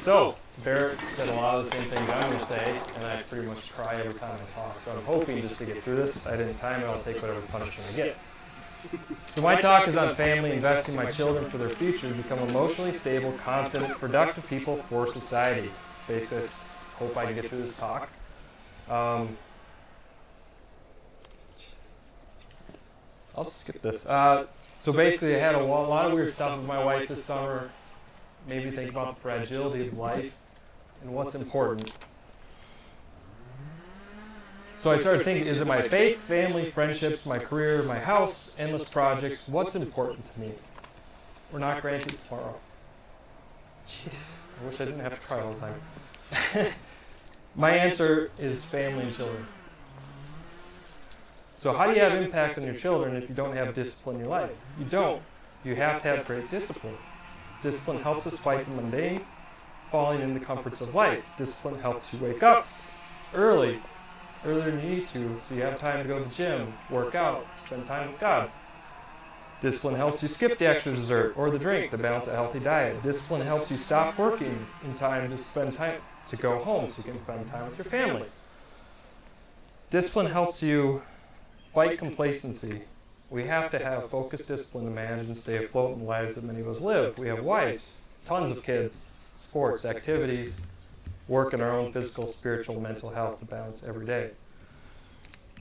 So, Barrett said a lot of the same things I'm going to say, and I pretty much cry every time I talk. So I'm hoping just to get through this. I didn't time it. I'll take whatever punishment I get. So my talk is on family, investing in my children for their future to become emotionally stable, confident, productive people for society. Basically, I hope I can get through this talk. I'll just skip this. So basically, I had a lot of weird stuff with my wife this summer. Made me think about the fragility of life and what's important. So I started thinking, is it my faith, family, friendships, my career, my house, endless projects? What's important to me? We're not granted tomorrow. Jeez, I wish I didn't have to cry all the time. My answer is family and children. So how do you have impact on your children if you don't have discipline in your life? You don't. You have to have great discipline. Discipline helps us fight the mundane, falling into the comforts of life. Discipline helps you wake up earlier than you need to, so you have time to go to the gym, work out, spend time with God. Discipline helps you skip the extra dessert or the drink to balance a healthy diet. Discipline helps you stop working in time to spend time to go home so you can spend time with your family. Discipline helps you fight complacency. We have to have focused discipline to manage and stay afloat in the lives that many of us live. We have wives, tons of kids, sports, activities, work in our own physical, spiritual, mental health to balance every day.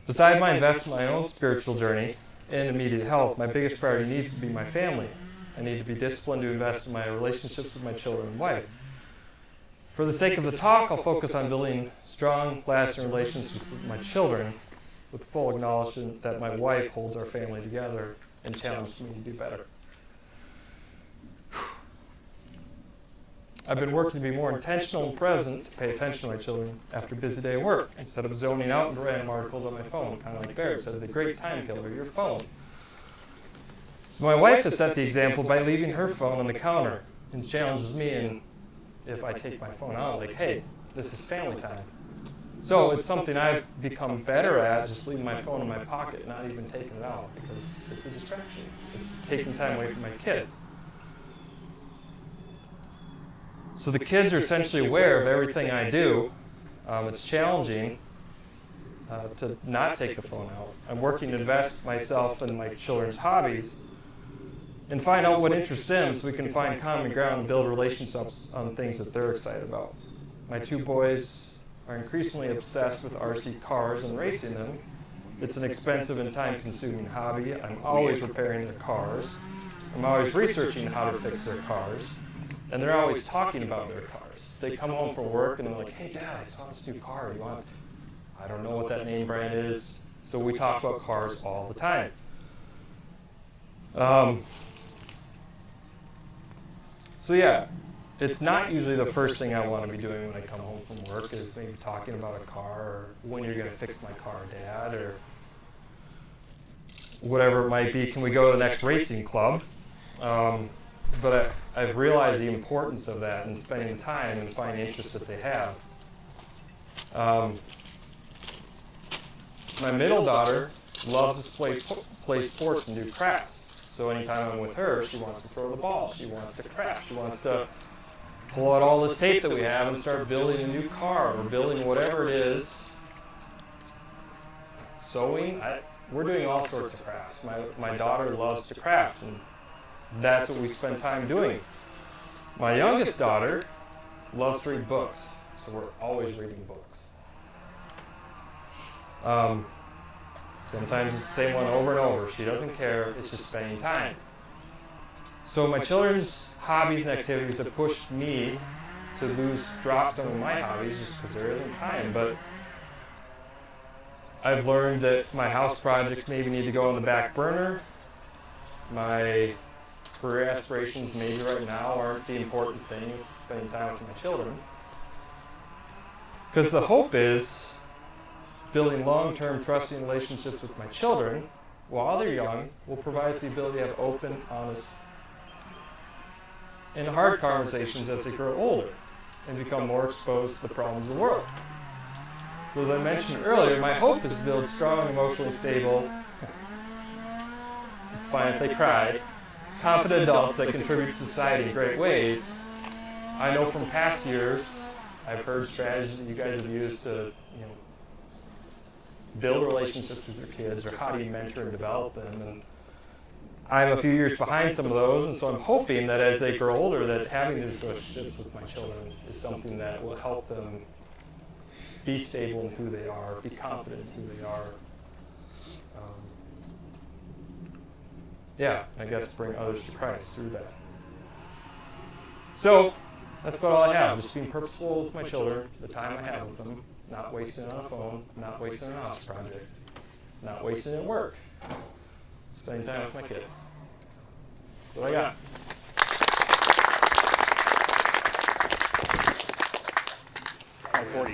Besides my investment in my own spiritual journey and immediate health, my biggest priority needs to be my family. I need to be disciplined to invest in my relationships with my children and wife. For the sake of the talk, I'll focus on building strong, lasting relationships with my children, with full acknowledgement that my wife holds our family together and challenges me to do better. I've been working to be more intentional and present to pay attention to my children after a busy day at work, instead of zoning out into random articles on my phone, kind of like Barrett said, the great time killer, your phone. So my wife has set the example by leaving her phone on the counter and challenges me, and if I take my phone out, like, hey, this is family time. So it's something I've become better at, just leaving my phone in my pocket, not even taking it out, because it's a distraction. It's taking time away from my kids. So the kids are essentially aware of everything I do. It's challenging to not take the phone out. I'm working to invest myself in my children's hobbies and find out what interests them so we can find common ground and build relationships on things that they're excited about. My two boys are increasingly obsessed with RC cars and racing them. It's an expensive and time-consuming hobby. I'm always repairing their cars. I'm always researching how to fix their cars. And they're always talking about their cars. They come home from work and they're like, hey, Dad, I saw this new car. You want? I don't know what that name brand is. So we talk about cars all the time. So yeah, it's not usually the first thing I want to be doing when I come home from work is maybe talking about a car or when you're going to fix my car, Dad, or whatever it might be. Can we go to the next racing club? But I've realized the importance of that and spending the time and finding interests that they have. My middle daughter loves to play sports and do crafts. So anytime I'm with her, she wants to throw the ball. She wants to craft. She wants to pull out all this tape that we have and start building a new car or building whatever it is. Sewing. We're doing all sorts of crafts. My daughter loves to craft, and that's what we spend time doing. My youngest daughter loves to read books, so we're always reading books. Sometimes it's the same one over and over. She doesn't care. It's just spending time. So my children's hobbies and activities have pushed me to drop some of my hobbies just because there isn't time. But I've learned that my house projects maybe need to go on the back burner. My career aspirations maybe right now aren't the important thing. It's spending time with my children. Because the hope is building long-term trusting relationships with my children while they're young will provide us the ability to have open, honest, and hard conversations as they grow older and become more exposed to the problems of the world. So as I mentioned earlier, my hope is to build strong, emotionally stable, it's fine if they cry, confident adults that contribute to society in great ways I know from past years, I've heard strategies that you guys have used to, build relationships with your kids, or how do you mentor and develop them. And I'm a few years behind some of those, and so I'm hoping that as they grow older, that having these relationships with my children is something that will help them be stable in who they are, be confident in who they are. I guess bring others to Christ through that. So that's about all I have. Just being purposeful with my children, the time I have with them, not wasting it on a phone, not wasting it on an office project, not wasting it at work, spending time with my kids. That's what I got. 540.